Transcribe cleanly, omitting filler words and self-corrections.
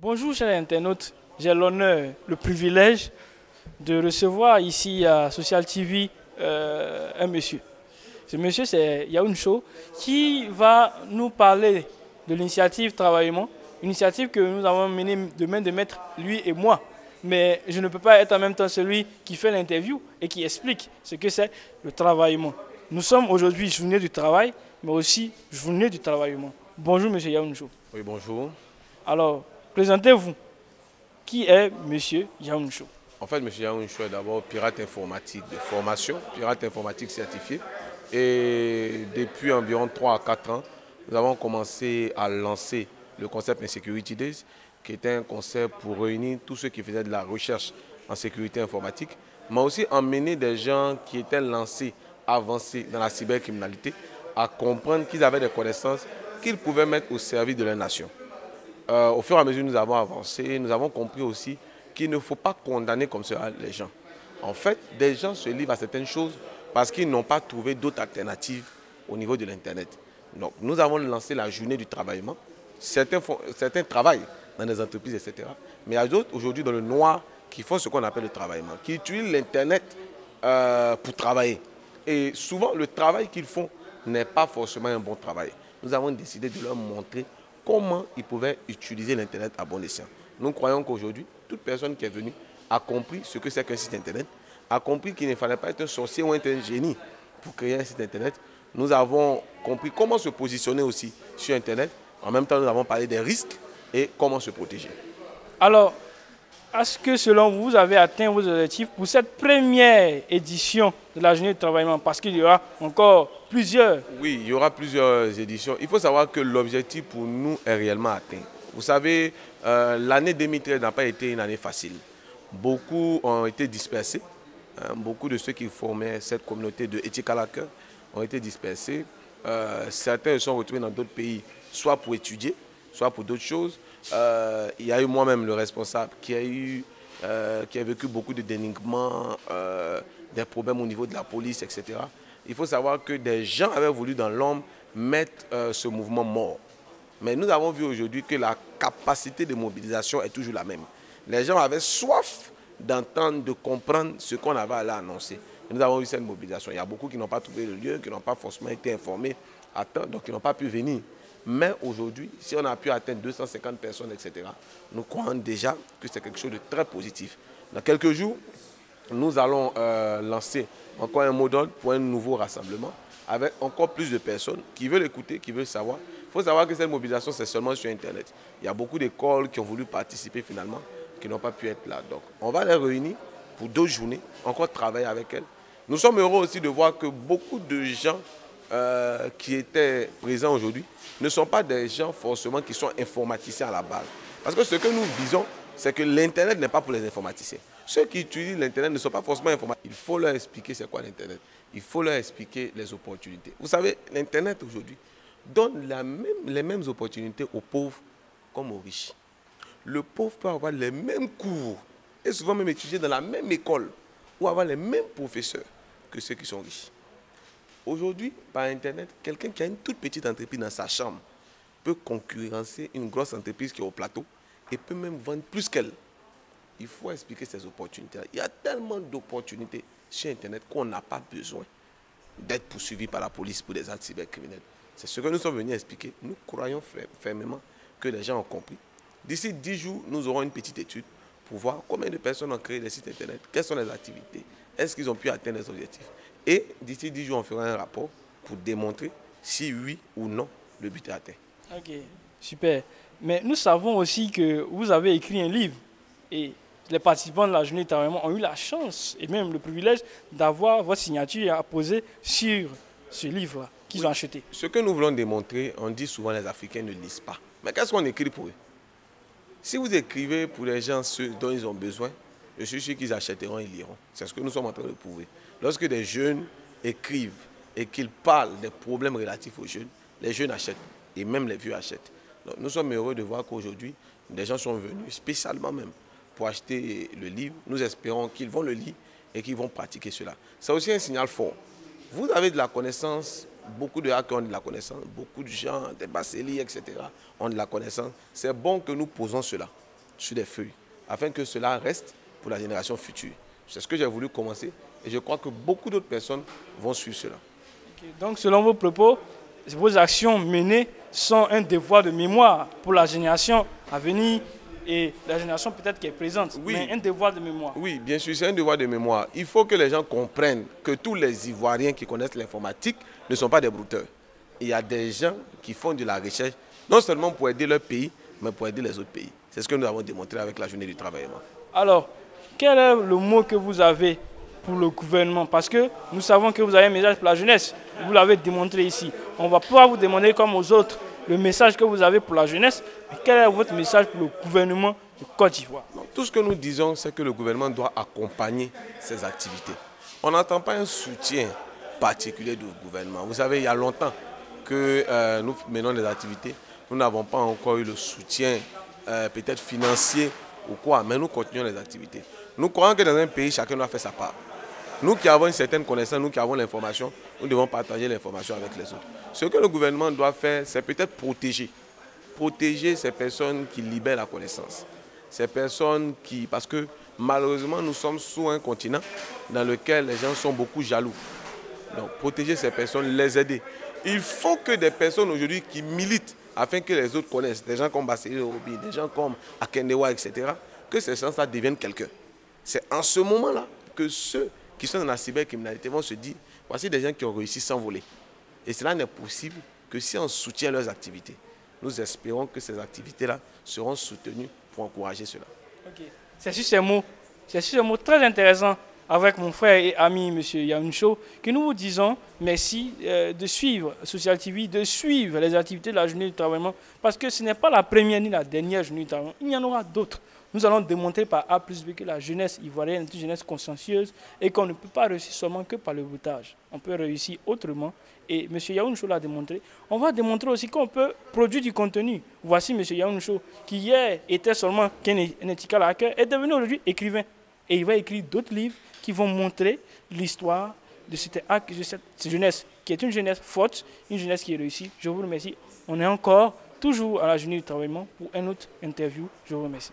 Bonjour chers internautes, j'ai l'honneur, le privilège de recevoir ici à Social TV un monsieur. Ce monsieur c'est Yaoun Cho qui va nous parler de l'initiative Travaillement, initiative que nous avons menée de main de maître lui et moi. Mais je ne peux pas être en même temps celui qui fait l'interview et qui explique ce que c'est le travaillement. Nous sommes aujourd'hui journée du travail, mais aussi journée du travaillement. Bonjour monsieur Yaoun Cho. Oui, bonjour. Alors, présentez-vous. Qui est monsieur Yaoun Cho? En fait, M. Yaoun Cho est d'abord pirate informatique de formation, pirate informatique certifié. Et depuis environ 3 à 4 ans, nous avons commencé à lancer le concept Insecurity Days, qui était un concept pour réunir tous ceux qui faisaient de la recherche en sécurité informatique, mais aussi emmener des gens qui étaient lancés, avancés dans la cybercriminalité, à comprendre qu'ils avaient des connaissances qu'ils pouvaient mettre au service de leur nation. Au fur et à mesure que nous avons avancé, nous avons compris aussi qu'il ne faut pas condamner comme cela les gens. En fait, des gens se livrent à certaines choses parce qu'ils n'ont pas trouvé d'autres alternatives au niveau de l'Internet. Donc, nous avons lancé la journée du travaillement. Certains travaillent dans des entreprises, etc. Mais il y a d'autres aujourd'hui dans le noir qui font ce qu'on appelle le travaillement, qui utilisent l'Internet pour travailler. Et souvent, le travail qu'ils font n'est pas forcément un bon travail. Nous avons décidé de leur montrer comment ils pouvaient utiliser l'Internet à bon escient. Nous croyons qu'aujourd'hui, toute personne qui est venue a compris ce que c'est qu'un site Internet, a compris qu'il ne fallait pas être un sorcier ou être un génie pour créer un site Internet. Nous avons compris comment se positionner aussi sur Internet. En même temps, nous avons parlé des risques et comment se protéger. Alors, est-ce que selon vous, vous avez atteint vos objectifs pour cette première édition de la journée de travaillement? Parce qu'il y aura encore plusieurs. Oui, il y aura plusieurs éditions. Il faut savoir que l'objectif pour nous est réellement atteint. Vous savez, l'année 2013 n'a pas été une année facile. Beaucoup ont été dispersés. Beaucoup de ceux qui formaient cette communauté de Ethical Hackers ont été dispersés. Certains se sont retrouvés dans d'autres pays, soit pour étudier, soit pour d'autres choses. Il y a eu moi-même le responsable qui a vécu beaucoup de dénigrements, des problèmes au niveau de la police, etc. Il faut savoir que des gens avaient voulu dans l'ombre mettre ce mouvement mort. Mais nous avons vu aujourd'hui que la capacité de mobilisation est toujours la même. Les gens avaient soif d'entendre, de comprendre ce qu'on avait à annoncer. Et nous avons vu cette mobilisation. Il y a beaucoup qui n'ont pas trouvé le lieu, qui n'ont pas forcément été informés à temps, donc qui n'ont pas pu venir. Mais aujourd'hui, si on a pu atteindre 250 personnes, etc., nous croyons déjà que c'est quelque chose de très positif. Dans quelques jours, nous allons lancer encore un mot d'ordre pour un nouveau rassemblement avec encore plus de personnes qui veulent écouter, qui veulent savoir. Il faut savoir que cette mobilisation, c'est seulement sur Internet. Il y a beaucoup d'écoles qui ont voulu participer finalement, qui n'ont pas pu être là. Donc, on va les réunir pour 2 journées, encore travailler avec elles. Nous sommes heureux aussi de voir que beaucoup de gens qui étaient présents aujourd'hui ne sont pas des gens forcément qui sont informaticiens à la base. Parce que ce que nous visons, c'est que l'Internet n'est pas pour les informaticiens. Ceux qui utilisent l'Internet ne sont pas forcément informaticiens. Il faut leur expliquer c'est quoi l'Internet. Il faut leur expliquer les opportunités. Vous savez, l'Internet aujourd'hui donne les mêmes opportunités aux pauvres comme aux riches. Le pauvre peut avoir les mêmes cours et souvent même étudier dans la même école ou avoir les mêmes professeurs que ceux qui sont riches. Aujourd'hui, par Internet, quelqu'un qui a une toute petite entreprise dans sa chambre peut concurrencer une grosse entreprise qui est au plateau et peut même vendre plus qu'elle. Il faut expliquer ces opportunités. Il y a tellement d'opportunités sur Internet qu'on n'a pas besoin d'être poursuivi par la police pour des actes cybercriminels. C'est ce que nous sommes venus expliquer. Nous croyons fermement que les gens ont compris. D'ici 10 jours, nous aurons une petite étude pour voir combien de personnes ont créé des sites Internet, quelles sont les activités, est-ce qu'ils ont pu atteindre les objectifs. Et d'ici 10 jours, on fera un rapport pour démontrer si oui ou non le but est atteint. Ok, super. Mais nous savons aussi que vous avez écrit un livre et les participants de la journée de travaillement ont eu la chance et même le privilège d'avoir votre signature apposée sur ce livre-là qu'ils ont acheté. Ce que nous voulons démontrer, on dit souvent les Africains ne lisent pas. Mais qu'est-ce qu'on écrit pour eux? Si vous écrivez pour les gens ceux dont ils ont besoin, je suis sûr qu'ils achèteront et liront. C'est ce que nous sommes en train de prouver. Lorsque des jeunes écrivent et qu'ils parlent des problèmes relatifs aux jeunes, les jeunes achètent et même les vieux achètent. Donc, nous sommes heureux de voir qu'aujourd'hui, des gens sont venus spécialement même pour acheter le livre. Nous espérons qu'ils vont le lire et qu'ils vont pratiquer cela. C'est aussi un signal fort. Vous avez de la connaissance, beaucoup de hackers ont de la connaissance, beaucoup de gens, des Basseli, etc. ont de la connaissance. C'est bon que nous posons cela. sur des feuilles, afin que cela reste pour la génération future. C'est ce que j'ai voulu commencer et je crois que beaucoup d'autres personnes vont suivre cela. Okay. Donc, selon vos propos, vos actions menées sont un devoir de mémoire pour la génération à venir et la génération peut-être qui est présente, oui, mais un devoir de mémoire. Oui, bien sûr, c'est un devoir de mémoire. Il faut que les gens comprennent que tous les Ivoiriens qui connaissent l'informatique ne sont pas des brouteurs. Il y a des gens qui font de la recherche, non seulement pour aider leur pays, mais pour aider les autres pays. C'est ce que nous avons démontré avec la journée du travail. Alors, quel est le mot que vous avez pour le gouvernement? Parce que nous savons que vous avez un message pour la jeunesse. Vous l'avez démontré ici. On va pouvoir vous demander comme aux autres le message que vous avez pour la jeunesse. Mais quel est votre message pour le gouvernement de Côte d'Ivoire? Tout ce que nous disons, c'est que le gouvernement doit accompagner ces activités. On n'entend pas un soutien particulier du gouvernement. Vous savez, il y a longtemps que nous menons des activités. Nous n'avons pas encore eu le soutien peut-être financier ou quoi, mais nous continuons les activités. Nous croyons que dans un pays, chacun doit faire sa part. Nous qui avons une certaine connaissance, nous qui avons l'information, nous devons partager l'information avec les autres. Ce que le gouvernement doit faire, c'est peut-être protéger. Protéger ces personnes qui libèrent la connaissance. Ces personnes qui... Parce que malheureusement, nous sommes sous un continent dans lequel les gens sont beaucoup jaloux. Donc, protéger ces personnes, les aider. Il faut que des personnes aujourd'hui qui militent afin que les autres connaissent, des gens comme Bassirou Obi, des gens comme Akendewa, etc., que ces gens-là deviennent quelqu'un. C'est en ce moment-là que ceux qui sont dans la cybercriminalité vont se dire, voici des gens qui ont réussi sans voler. Et cela n'est possible que si on soutient leurs activités. Nous espérons que ces activités-là seront soutenues pour encourager cela. Okay. C'est sur ces mots très intéressants avec mon frère et ami M. Yaouncho que nous vous disons merci de suivre Social TV, de suivre les activités de la journée du travail, parce que ce n'est pas la première ni la dernière journée du travail, il y en aura d'autres. Nous allons démontrer par A plus B que la jeunesse ivoirienne est une jeunesse consciencieuse et qu'on ne peut pas réussir seulement que par le broutage. On peut réussir autrement et M. Yaouncho l'a démontré. On va démontrer aussi qu'on peut produire du contenu. Voici M. Yaouncho qui hier était seulement qu'un ethical hacker est devenu aujourd'hui écrivain. Et il va écrire d'autres livres qui vont montrer l'histoire de cette jeunesse qui est une jeunesse forte, une jeunesse qui est réussie. Je vous remercie. On est encore toujours à la journée du travail pour une autre interview. Je vous remercie.